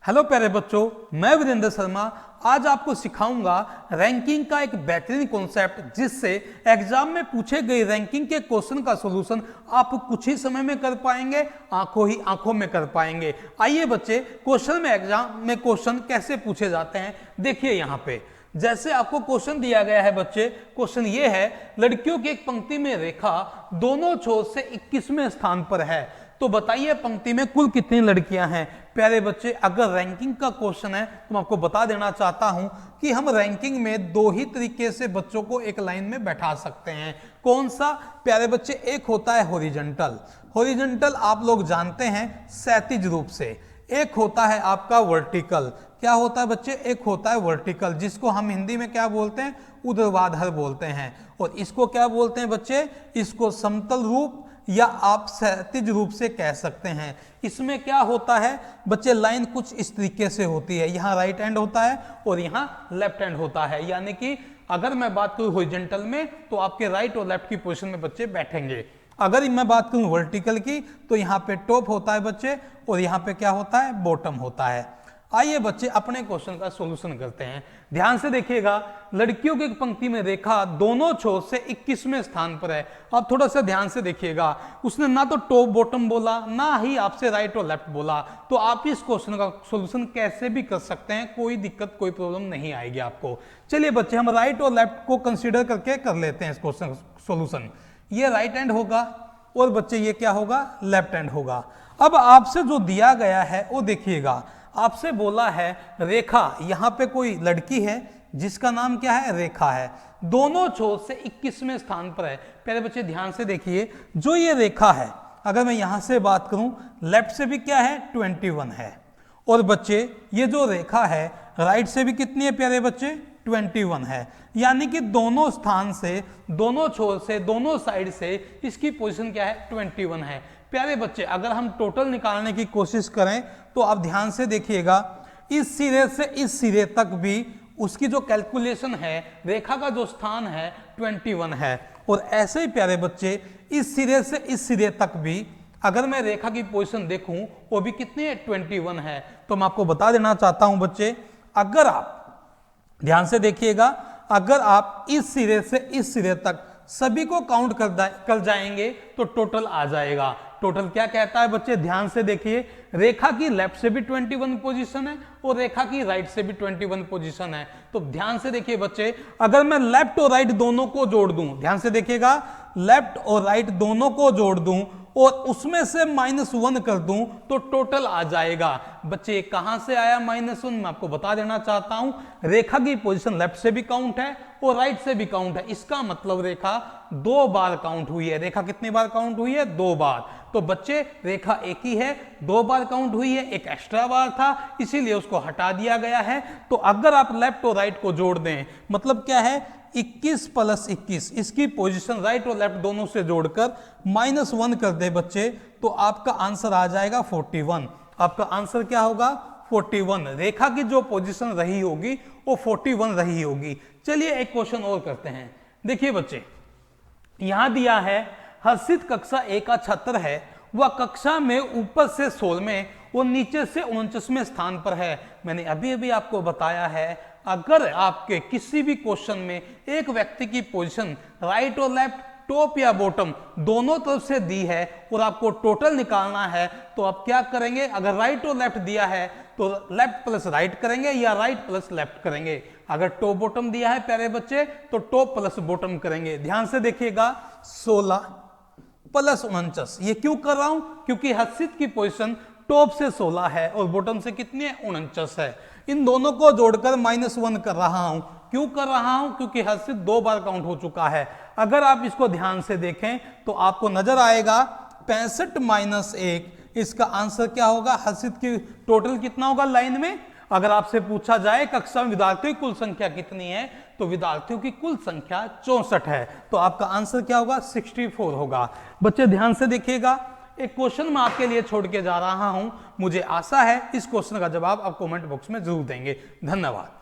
Hello प्यारे बच्चों, मैं वीरेंद्र शर्मा आज आपको सिखाऊंगा रैंकिंग का एक बेहतरीन कॉन्सेप्ट जिससे एग्जाम में पूछे गए रैंकिंग के क्वेश्चन का सॉल्यूशन आप कुछ ही समय में कर पाएंगे, आंखों में कर पाएंगे। आइए बच्चे, क्वेश्चन में एग्जाम में क्वेश्चन कैसे पूछे जाते हैं देखिए। यहाँ पे जैसे आपको क्वेश्चन दिया गया है बच्चे, क्वेश्चन ये है लड़कियों की एक पंक्ति में रेखा दोनों छोर से 21वें स्थान पर है, तो बताइए पंक्ति में कुल कितनी लड़कियां हैं। प्यारे बच्चे, अगर रैंकिंग का क्वेश्चन है तो मैं आपको बता देना चाहता हूं कि हम रैंकिंग में दो ही तरीके से बच्चों को एक लाइन में बैठा सकते हैं। कौन सा प्यारे बच्चे? एक होता है हॉरिजॉन्टल, हॉरिजॉन्टल आप लोग जानते हैं क्षैतिज रूप से। एक होता है आपका वर्टिकल। क्या होता है बच्चे? एक होता है वर्टिकल, जिसको हम हिंदी में क्या बोलते हैं? ऊर्ध्वाधर बोलते हैं। और इसको क्या बोलते हैं बच्चे? इसको समतल रूप या आप क्षैतिज रूप से कह सकते हैं। इसमें क्या होता है बच्चे? लाइन कुछ इस तरीके से होती है, यहाँ राइट हैंड होता है और यहाँ लेफ्ट हैंड होता है। यानी कि अगर मैं बात करूं हॉरिजॉन्टल में तो आपके राइट और लेफ्ट की पोजीशन में बच्चे बैठेंगे। अगर मैं बात करूं वर्टिकल की तो यहाँ पे टॉप होता है बच्चे और यहाँ पे क्या होता है? बॉटम होता है। आइए बच्चे अपने क्वेश्चन का सॉल्यूशन करते हैं। ध्यान से देखिएगा, लड़कियों की एक पंक्ति में रेखा दोनों छोर से 21वें स्थान पर है। अब थोड़ा सा ध्यान से देखिएगा, उसने ना तो टॉप बॉटम बोला, ना ही आपसे राइट और लेफ्ट बोला, तो आप इस क्वेश्चन का सॉल्यूशन कैसे भी कर सकते हैं, कोई दिक्कत कोई प्रॉब्लम नहीं आएगी आपको। चलिए बच्चे, हम राइट और लेफ्ट को कंसिडर करके कर लेते हैं इस क्वेश्चन सॉल्यूशन। ये राइट हैंड होगा और बच्चे ये क्या होगा? लेफ्ट हैंड होगा। अब आपसे जो दिया गया है वो देखिएगा, आपसे बोला है रेखा, यहां पे कोई लड़की है जिसका नाम क्या है? रेखा है, दोनों छोर से 21वें स्थान पर है। पहले बच्चे ध्यान से देखिए, जो ये रेखा है अगर मैं यहां से बात करूं, लेफ्ट से भी क्या है? 21 है। और बच्चे ये जो रेखा है राइट से भी कितनी है प्यारे बच्चे? 21 है। यानी कि दोनों स्थान से, दोनों छोर से, दोनों साइड से इसकी पोजीशन क्या है? 21 है। प्यारे बच्चे, अगर हम टोटल निकालने की कोशिश करें तो आप ध्यान से देखिएगा, इस सिरे से इस सिरे तक भी उसकी जो कैलकुलेशन है, रेखा का जो स्थान है 21 है। और ऐसे ही प्यारे बच्चे, इस सिरे से इस सिरे तक भी अगर मैं रेखा की पोजीशन देखूं वो भी कितनी है? 21 है। तो मैं आपको बता देना चाहता हूं बच्चे, अगर आप ध्यान से देखिएगा, अगर आप इस सिरे से इस सिरे तक सभी को काउंट कर जाएंगे तो टोटल आ जाएगा। टोटल क्या कहता है बच्चे? ध्यान से देखिए, रेखा की लेफ्ट से भी 21 पोजीशन है और रेखा की राइट से भी 21 पोजीशन है। तो ध्यान से देखिए बच्चे, अगर मैं लेफ्ट और राइट दोनों को जोड़ दूं, ध्यान से देखिएगा, लेफ्ट और राइट दोनों को जोड़ दूं और उसमें से -1 कर दूं तो टोटल आ जाएगा। बच्चे कहां से आया -1? मैं आपको बता देना चाहता हूं, रेखा की पोजीशन लेफ्ट से भी काउंट है और राइट से भी काउंट है। इसका मतलब रेखा 2 बार काउंट हुई है। रेखा कितनी बार काउंट हुई है? 2 बार। तो बच्चे रेखा एक ही है, 2 बार काउंट हुई है, एक एक्स्ट्रा बार था इसीलिए उसको हटा दिया गया है। तो अगर आप लेफ्ट और राइट को जोड़ दें, मतलब क्या है? 21 + 21, इसकी पोजीशन राइट और लेफ्ट दोनों से जोड़कर -1 कर दे बच्चे, तो आपका आंसर आ जाएगा 41। आपका आंसर क्या होगा? 41। रेखा की जो पोजीशन रही होगी वो 41 रही होगी। चलिए एक क्वेश्चन और करते हैं। देखिए बच्चे, यहां दिया है हर्षित कक्षा A का छात्र है, वह कक्षा में ऊपर से 16वें और नीचे से 49वें स्थान पर है। मैंने अभी अभी आपको बताया है, अगर आपके किसी भी क्वेश्चन में एक व्यक्ति की पोजीशन राइट और लेफ्ट, टॉप या बॉटम दोनों तरफ से दी है और आपको टोटल निकालना है तो आप क्या करेंगे? अगर राइट और लेफ्ट दिया है तो लेफ्ट प्लस राइट करेंगे या राइट प्लस लेफ्ट करेंगे। अगर टॉप बॉटम दिया है प्यारे बच्चे तो टॉप प्लस बॉटम करेंगे। ध्यान से देखिएगा, 16 + 49, ये क्यों कर रहा हूं? क्योंकि हर्षित की पोजीशन टॉप से 16 है और बॉटम से कितनी है? 49 है। इन दोनों को जोड़कर -1 कर रहा हूं। क्यों कर रहा हूं? क्योंकि हर्षित 2 बार काउंट हो चुका है। अगर आप इसको ध्यान से देखें तो आपको नजर आएगा 65 - 1, इसका आंसर क्या होगा? हर्षित की टोटल कितना होगा लाइन में? अगर आपसे पूछा जाए कक्षा में विद्यार्थियों की कुल संख्या कितनी है, तो विद्यार्थियों की कुल संख्या 64 है। तो आपका आंसर क्या होगा? 64 होगा। बच्चे ध्यान से देखिएगा, एक क्वेश्चन मैं आपके लिए छोड़ के जा रहा हूं। मुझे आशा है इस क्वेश्चन का जवाब आप कमेंट बॉक्स में जरूर देंगे। धन्यवाद।